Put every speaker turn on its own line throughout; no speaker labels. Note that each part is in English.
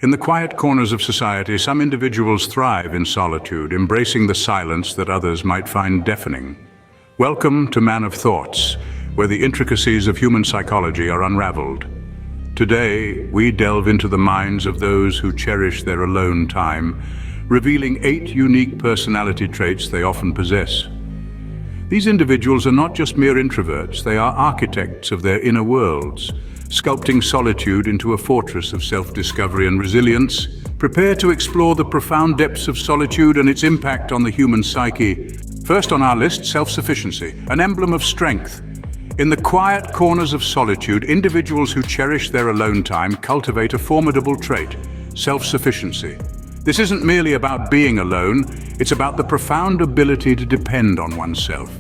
In the quiet corners of society, some individuals thrive in solitude, embracing the silence that others might find deafening. Welcome to Man of Thoughts, where the intricacies of human psychology are unraveled. Today, we delve into the minds of those who cherish their alone time, revealing 8 unique personality traits they often possess. These individuals are not just mere introverts, they are architects of their inner worlds, sculpting solitude into a fortress of self-discovery and resilience. Prepare to explore the profound depths of solitude and its impact on the human psyche. First on our list, self-sufficiency, an emblem of strength. In the quiet corners of solitude, individuals who cherish their alone time cultivate a formidable trait, self-sufficiency. This isn't merely about being alone, it's about the profound ability to depend on oneself.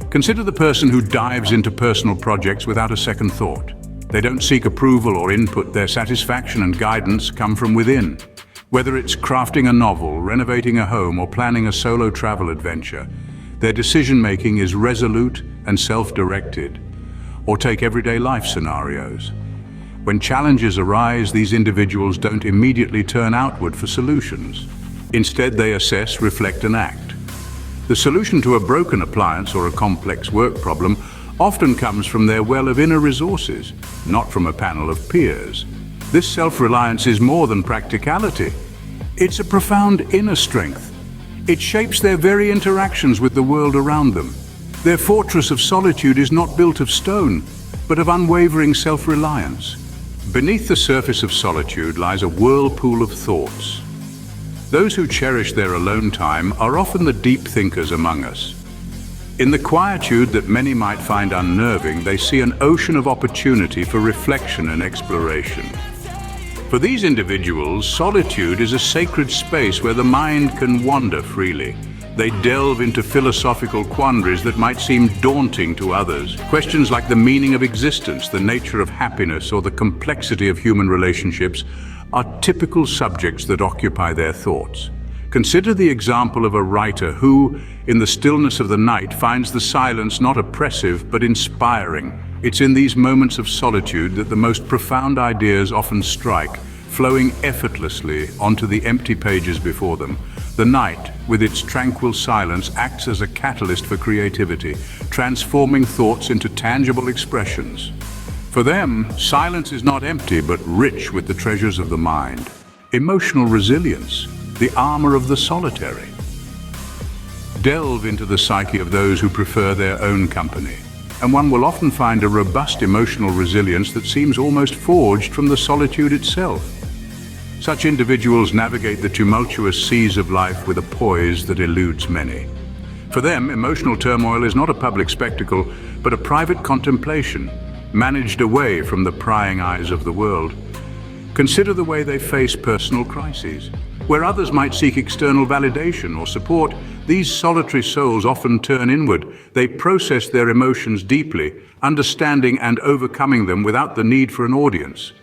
Consider the person who dives into personal projects without a second thought. They don't seek approval or input, their satisfaction and guidance come from within. Whether it's crafting a novel, renovating a home, or planning a solo travel adventure, their decision-making is resolute and self-directed. Or take everyday life scenarios. When challenges arise, these individuals don't immediately turn outward for solutions. Instead, they assess, reflect, and act. The solution to a broken appliance or a complex work problem often comes from their well of inner resources, not from a panel of peers. This self-reliance is more than practicality. It's a profound inner strength. It shapes their very interactions with the world around them. Their fortress of solitude is not built of stone, but of unwavering self-reliance. Beneath the surface of solitude lies a whirlpool of thoughts. Those who cherish their alone time are often the deep thinkers among us. In the quietude that many might find unnerving, they see an ocean of opportunity for reflection and exploration. For these individuals, solitude is a sacred space where the mind can wander freely. They delve into philosophical quandaries that might seem daunting to others. Questions like the meaning of existence, the nature of happiness, or the complexity of human relationships are typical subjects that occupy their thoughts. Consider the example of a writer who, in the stillness of the night, finds the silence not oppressive but inspiring. It's in these moments of solitude that the most profound ideas often strike, flowing effortlessly onto the empty pages before them. The night, with its tranquil silence, acts as a catalyst for creativity, transforming thoughts into tangible expressions. For them, silence is not empty but rich with the treasures of the mind. Emotional resilience, the armor of the solitary. Delve into the psyche of those who prefer their own company, and one will often find a robust emotional resilience that seems almost forged from the solitude itself. Such individuals navigate the tumultuous seas of life with a poise that eludes many. For them, emotional turmoil is not a public spectacle, but a private contemplation, managed away from the prying eyes of the world. Consider the way they face personal crises. Where others might seek external validation or support, these solitary souls often turn inward. They process their emotions deeply, understanding and overcoming them without the need for an audience.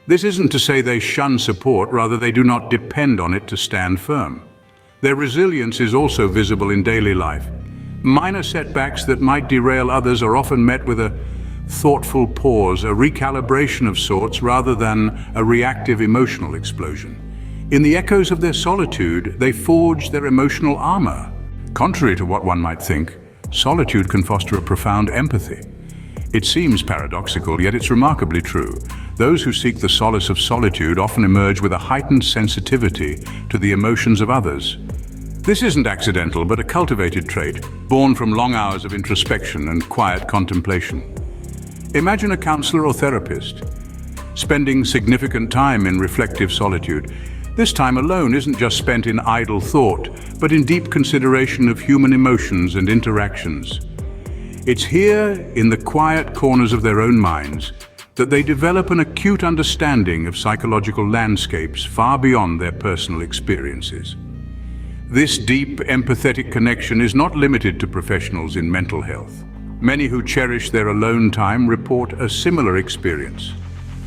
This isn't to say they shun support, rather they do not depend on it to stand firm. Their resilience is also visible in daily life. Minor setbacks that might derail others are often met with a thoughtful pause, a recalibration of sorts, rather than a reactive emotional explosion. In the echoes of their solitude, they forge their emotional armor. Contrary to what one might think, solitude can foster a profound empathy. It seems paradoxical, yet it's remarkably true. Those who seek the solace of solitude often emerge with a heightened sensitivity to the emotions of others. This isn't accidental, but a cultivated trait, born from long hours of introspection and quiet contemplation. Imagine a counselor or therapist spending significant time in reflective solitude. This time alone isn't just spent in idle thought, but in deep consideration of human emotions and interactions. It's here, in the quiet corners of their own minds, that they develop an acute understanding of psychological landscapes far beyond their personal experiences. This deep, empathetic connection is not limited to professionals in mental health. Many who cherish their alone time report a similar experience.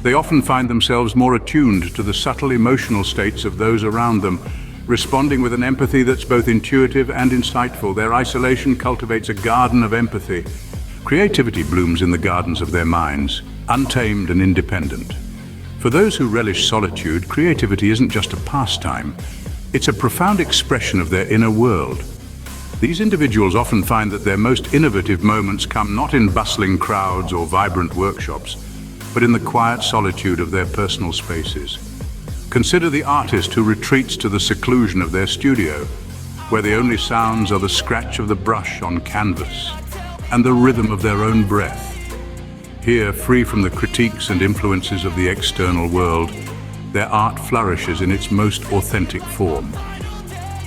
They often find themselves more attuned to the subtle emotional states of those around them, responding with an empathy that's both intuitive and insightful. Their isolation cultivates a garden of empathy. Creativity blooms in the gardens of their minds, untamed and independent. For For those who relish solitude, creativity isn't just a pastime. It's a profound expression of their inner world. These individuals often find that their most innovative moments come not in bustling crowds or vibrant workshops, but in the quiet solitude of their personal spaces. Consider the artist who retreats to the seclusion of their studio, where the only sounds are the scratch of the brush on canvas and the rhythm of their own breath. Here, free from the critiques and influences of the external world, their art flourishes in its most authentic form.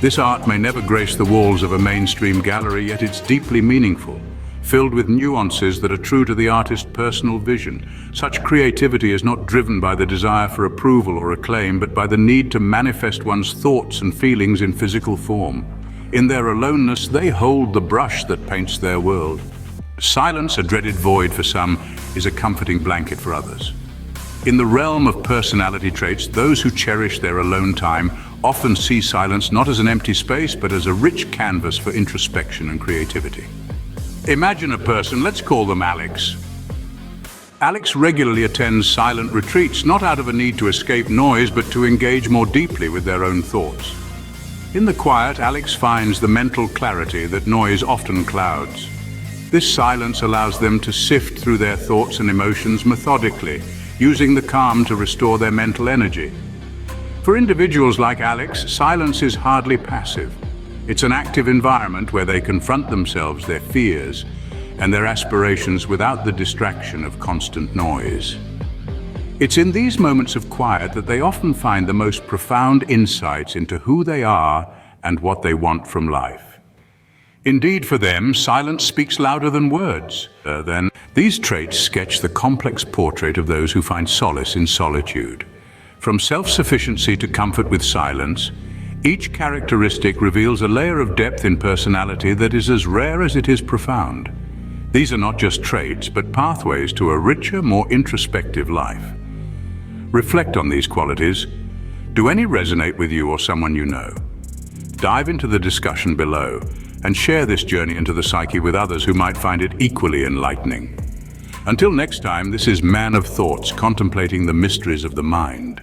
This art may never grace the walls of a mainstream gallery, yet it's deeply meaningful, filled with nuances that are true to the artist's personal vision. Such creativity is not driven by the desire for approval or acclaim, but by the need to manifest one's thoughts and feelings in physical form. In their aloneness, they hold the brush that paints their world. Silence, a dreaded void for some, is a comforting blanket for others. In the realm of personality traits, those who cherish their alone time often see silence not as an empty space, but as a rich canvas for introspection and creativity. Imagine a person, let's call them Alex. Alex regularly attends silent retreats, not out of a need to escape noise, but to engage more deeply with their own thoughts. In the quiet, Alex finds the mental clarity that noise often clouds. This silence allows them to sift through their thoughts and emotions methodically, using the calm to restore their mental energy. For individuals like Alex, silence is hardly passive. It's an active environment where they confront themselves, their fears, and their aspirations without the distraction of constant noise. It's in these moments of quiet that they often find the most profound insights into who they are and what they want from life. Indeed, for them, silence speaks louder than words. These traits sketch the complex portrait of those who find solace in solitude. From self-sufficiency to comfort with silence, each characteristic reveals a layer of depth in personality that is as rare as it is profound. These are not just traits, but pathways to a richer, more introspective life. Reflect on these qualities. Do any resonate with you or someone you know? Dive into the discussion below and share this journey into the psyche with others who might find it equally enlightening. Until next time, this is Man of Thoughts, contemplating the mysteries of the mind.